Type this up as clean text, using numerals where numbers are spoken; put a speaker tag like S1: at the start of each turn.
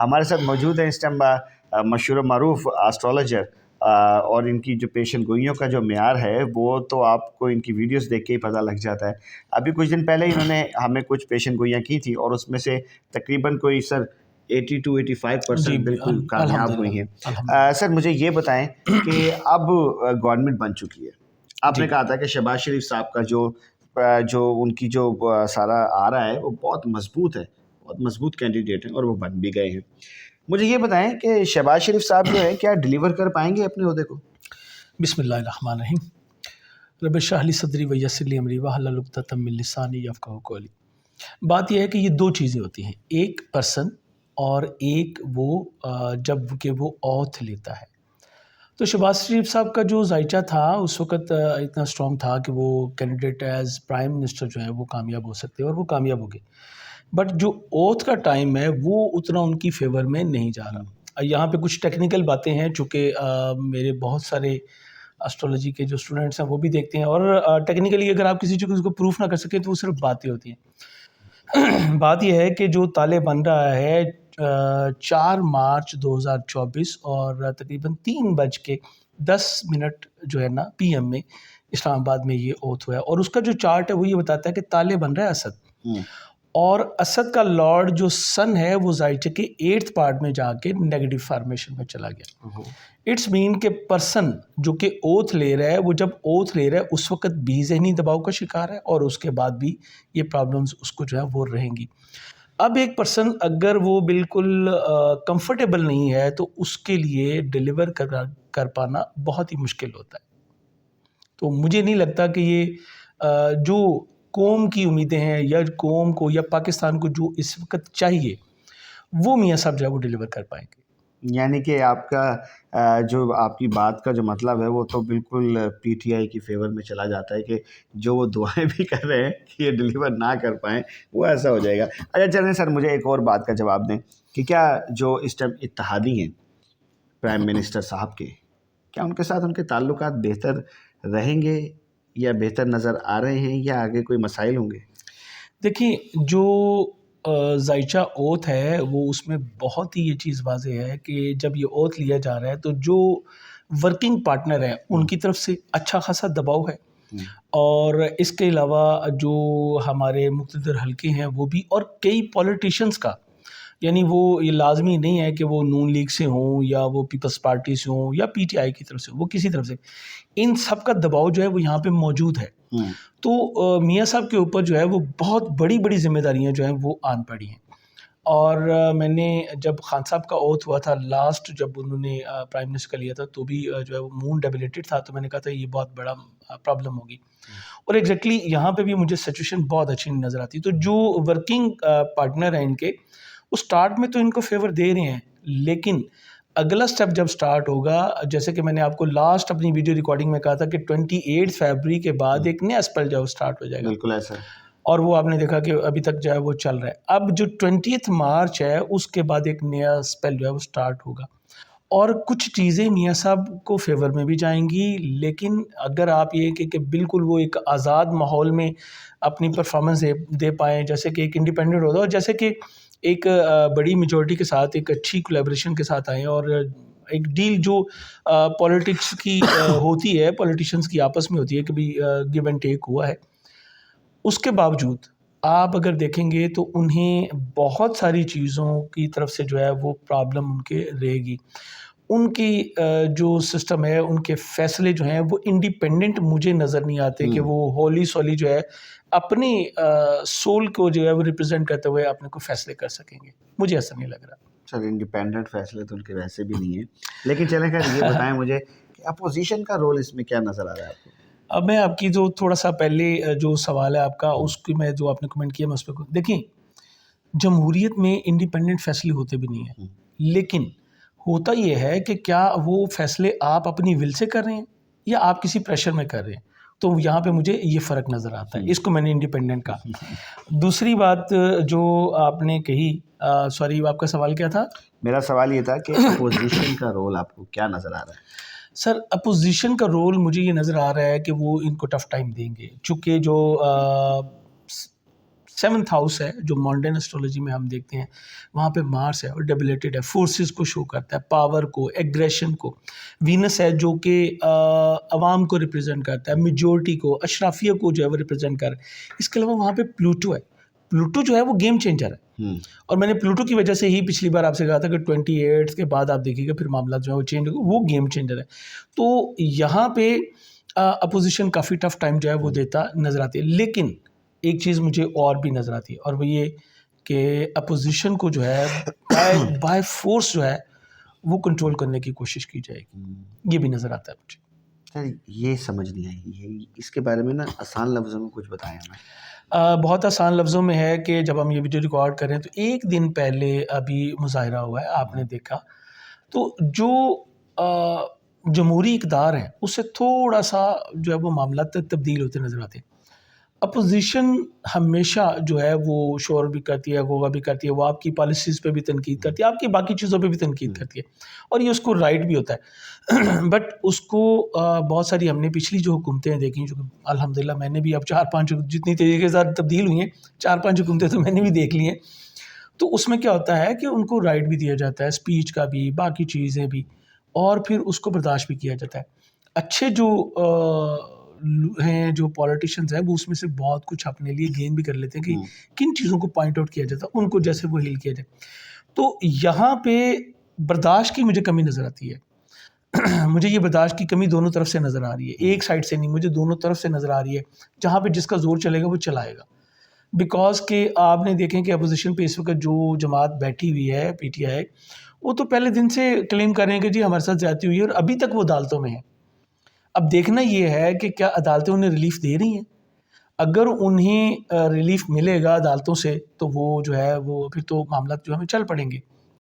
S1: हमारे साथ मौजूद है इस टाइम मशहूर मरूफ एस्ट्रोलॉजर, और इनकी जो पेशन गोइयों का जो मेयार है वो तो आपको इनकी वीडियोस देख के ही पता लग जाता है। अभी कुछ दिन पहले इन्होंने हमें कुछ पेशन गोइयाँ की थी और उसमें से तकरीबन कोई सर 80 to 85% बिल्कुल कामयाब हुई हैं।
S2: अल्हम्दुलिल्लाह।
S1: सर मुझे ये बताएं कि अब गवर्नमेंट बन चुकी है। आपने
S2: जी,
S1: कहा था कि शहबाज शरीफ साहब का जो उनकी जो सारा आ रहा है वो बहुत मजबूत है, बहुत मजबूत कैंडिडेट हैं और वो बन भी गए हैं। मुझे ये बताएं कि शहबाज शरीफ साहब जो है क्या डिलीवर कर पाएंगे अपने ओहदे को?
S2: बिस्मिल्लाहिर्रहमानिर्रहीम। रब इश्रह ली सदरी व यस्सिर ली अमरी वहल्लुल उक़दतम मिन लिसानी यफ़क़हू क़ौली। बात यह है कि ये दो चीज़ें होती हैं, एक पर्सन और एक वो जब कि वो ऑथ लेता है। तो शहबाज शरीफ साहब का जो ज़ायचा था उस वक़्त इतना स्ट्रॉन्ग था कि वो कैंडिडेट एज़ प्राइम मिनिस्टर जो है वो कामयाब हो सकते हैं और वो कामयाब हो गए। बट जो ओथ का टाइम है वो उतना उनकी फ़ेवर में नहीं जा रहा। यहाँ पे कुछ टेक्निकल बातें हैं चूँकि मेरे बहुत सारे एस्ट्रोलॉजी के जो स्टूडेंट्स हैं वो भी देखते हैं और टेक्निकली अगर आप किसी चीज़ को प्रूफ ना कर सकें तो वो सिर्फ बातें होती हैं। बात यह है कि जो ताले बन रहा है 4 मार्च 2024 और तकरीबन 3:10 जो है ना पीएम में इस्लामाबाद में ये ओथ हुआ है और उसका जो चार्ट है वो ये बताता है कि ताले बन रहा है असद। और असद का लॉर्ड जो सन है वो ज़ायचे के 8th पार्ट में जाके नेगेटिव फॉर्मेशन में चला गया। इट्स मीन के पर्सन जो कि ओथ ले रहा है वो जब ओथ ले रहा है उस वक्त भी ज़हनी दबाव का शिकार है और उसके बाद भी ये प्रॉब्लम्स उसको जो है वो रहेंगी। अब एक पर्सन अगर वो बिल्कुल कंफर्टेबल नहीं है तो उसके लिए डिलीवर कर पाना बहुत ही मुश्किल होता है। तो मुझे नहीं लगता कि ये जो कौम की उम्मीदें हैं या कौम को या पाकिस्तान को जो इस वक्त चाहिए वो मियाँ साहब जो है वो डिलीवर कर पाएंगे।
S1: यानी कि आपका जो आपकी बात का जो मतलब है वो तो बिल्कुल पीटीआई की फेवर में चला जाता है कि जो वो दुआएं भी कर रहे हैं कि ये डिलीवर ना कर पाएँ वो ऐसा हो जाएगा। अच्छा चलें सर, मुझे एक और बात का जवाब दें कि क्या जो इस टाइम इत्तेहादी हैं प्राइम मिनिस्टर साहब के, क्या उनके साथ उनके ताल्लुकात बेहतर रहेंगे या बेहतर नज़र आ रहे हैं या आगे कोई मसाइल होंगे?
S2: देखिए जो ज़ायचा ओथ है वो उसमें बहुत ही ये चीज़ वाज़ेह है कि जब ये ओथ लिया जा रहा है तो जो वर्किंग पार्टनर हैं उनकी तरफ से अच्छा खासा दबाव है और इसके अलावा जो हमारे मुक़्तदर हल्के हैं वो भी और कई पॉलिटिशियंस का, यानी वो ये लाज़मी नहीं है कि वो नून लीग से हों या वो पीपल्स पार्टी से हों या पीटीआई की तरफ से, वो किसी तरफ से, इन सब का दबाव जो है वो यहाँ पे मौजूद है। तो मियाँ साहब के ऊपर जो है वो बहुत बड़ी-बड़ी ज़िम्मेदारियाँ जो हैं वो आन पड़ी हैं। और मैंने जब खान साहब का ओथ हुआ था लास्ट जब उन्होंने प्राइम मिनिस्टर का लिया था तो भी जो है वो मून डेबिलिटेड था, तो मैंने कहा था ये बहुत बड़ा प्रॉब्लम होगी। और एग्ज़ैक्टली यहाँ पे भी मुझे सिचुएशन बहुत अच्छी नहीं नज़र आती। तो जो वर्किंग पार्टनर हैं इनके, वो स्टार्ट में तो इनको फ़ेवर दे रहे हैं, लेकिन अगला स्टेप जब स्टार्ट होगा, जैसे कि मैंने आपको लास्ट अपनी वीडियो रिकॉर्डिंग में कहा था कि 28 फरवरी के बाद एक नया स्पेल जो है वो स्टार्ट हो जाएगा।
S1: बिल्कुल ऐसा।
S2: और वो आपने देखा कि अभी तक जो है वो चल रहा है। अब जो 20th मार्च है उसके बाद एक नया स्पेल जो है वो स्टार्ट होगा और कुछ चीज़ें मियाँ साहब को फ़ेवर में भी जाएँगी, लेकिन अगर आप ये कि बिल्कुल वो एक आज़ाद माहौल में अपनी परफ़ॉर्मेंस दे पाएँ, जैसे कि एक इंडिपेंडेंट होता है और जैसे कि एक बड़ी मेजॉरिटी के साथ एक अच्छी कोलैबोरेशन के साथ आएँ और एक डील जो पॉलिटिक्स की होती है, पॉलिटिशियंस की आपस में होती है कि भई गिव एंड टेक हुआ है। उसके बावजूद आप अगर देखेंगे तो उन्हें बहुत सारी चीज़ों की तरफ से जो है वो प्रॉब्लम उनके रहेगी। उनकी जो सिस्टम है, उनके फ़ैसले जो हैं वो इंडिपेंडेंट मुझे नज़र नहीं आते कि वो होली-सोली जो है अपनी सोल को जो है वो रिप्रेज़ेंट करते हुए अपने को फ़ैसले कर सकेंगे। मुझे ऐसा नहीं लग
S1: सर इंडिपेंडेंट फैसले तो उनके वैसे भी नहीं है, लेकिन चलें खैर ये
S2: रहा।
S1: बताएं मुझे कि अपोजिशन का रोल इसमें क्या नज़र आ रहा है आपको?
S2: अब मैं आपकी जो थोड़ा-सा पहले जो सवाल है आपका उसकी मैं जो आपने कमेंट किया मैं उस पे देखिए, जमहूरियत में इंडिपेंडेंट फ़ैसले होते भी नहीं हैं। लेकिन होता ये है कि क्या वो फ़ैसले आप अपनी विल से कर रहे हैं या आप किसी प्रेशर में कर रहे हैं? तो यहाँ पे मुझे ये फ़र्क नज़र आता है। इसको मैंने इंडिपेंडेंट कहा। दूसरी बात जो आपने कही सॉरी आपका सवाल क्या था?
S1: मेरा सवाल ये था कि अपोजिशन का रोल आपको क्या नज़र आ रहा है?
S2: सर अपोजिशन का रोल मुझे ये नज़र आ रहा है कि वो इनको टफ़ टाइम देंगे। चूँकि जो 7th हाउस है जो मॉडर्न एस्ट्रोलॉजी में हम देखते हैं, वहाँ पे मार्स है और डेबिलिटेड है, फोर्सेस को शो करता है, पावर को, एग्रेशन को। वीनस है जो कि अवाम को रिप्रेजेंट करता है, मेजोरिटी को, अशराफिया को जो है वो रिप्रेजेंट कर रहा है। इसके अलावा वहाँ पे प्लूटो है। प्लूटो जो है वो गेम चेंजर है, और मैंने प्लूटो की वजह से ही पिछली बार आपसे कहा था कि 28 के बाद आप देखिएगा फिर मामला जो है वो चेंज होगा, वो गेम चेंजर है। तो यहाँ पे अपोजिशन काफ़ी टफ टाइम जो है वो देता नज़र आती है। लेकिन एक चीज़ मुझे और भी नज़र आती है, और वो ये कि अपोजिशन को जो है बाय फोर्स जो है वो कंट्रोल करने की कोशिश की जाएगी, ये भी नज़र आता है मुझे।
S1: सर ये समझ नहीं आई, ये इसके बारे में ना आसान लफ्ज़ों में कुछ बताएं हमें।
S2: बहुत आसान लफ्ज़ों में है कि जब हम ये वीडियो रिकॉर्ड कर रहे हैं तो एक दिन पहले अभी मुज़ाहिरा हुआ है, आपने देखा, तो जो जमहूरी इक़दार है उससे थोड़ा सा जो है वो मामला तब्दील होते नज़र आते हैं। अपोजिशन हमेशा जो है वो शोर भी करती है, गोगा भी करती है, वो आपकी पॉलिसीज़ पे भी तनकीद करती है, आपकी बाकी चीज़ों पे भी तनकीद करती है, और ये उसको राइट भी होता है। बट उसको बहुत सारी हमने पिछली जो हुकूमतें देखी, जो अल्हम्दुलिल्लाह मैंने भी अब 4-5 जितनी तेज़ी के साथ तब्दील हुई हैं, 4-5 हुकूमतें तो मैंने भी देख ली हैं। तो उसमें क्या होता है कि उनको राइट भी दिया जाता है, स्पीच का भी, बाकी चीज़ें भी, और फिर उसको बर्दाश्त भी किया जाता है। अच्छे जो हैं, जो पॉलिटिशियंस हैं, वो उसमें से बहुत कुछ अपने लिए गेन भी कर लेते हैं कि किन चीज़ों को पॉइंट आउट किया जाता है, उनको जैसे वो हील किया जाए। तो यहाँ पे बर्दाश्त की मुझे कमी नज़र आती है। मुझे ये बर्दाश्त की कमी दोनों तरफ से नज़र आ रही है, एक साइड से नहीं, मुझे दोनों तरफ से नज़र आ रही है। जहाँ पे जिसका ज़ोर चलेगा वो चलाएगा, बिकॉज़ कि आपने देखें कि अपोजिशन पे इस वक्त जो जमात बैठी हुई है, पीटीआई, वो तो पहले दिन से क्लेम कर रहे हैं कि जी हमारे साथ ज़्यादती हुई है, और अभी तक वो अदालतों में है। अब देखना ये है कि क्या अदालतें उन्हें रिलीफ दे रही हैं। अगर उन्हें रिलीफ मिलेगा अदालतों से, तो वो जो है वो फिर तो मामला जो हमें चल पड़ेंगे।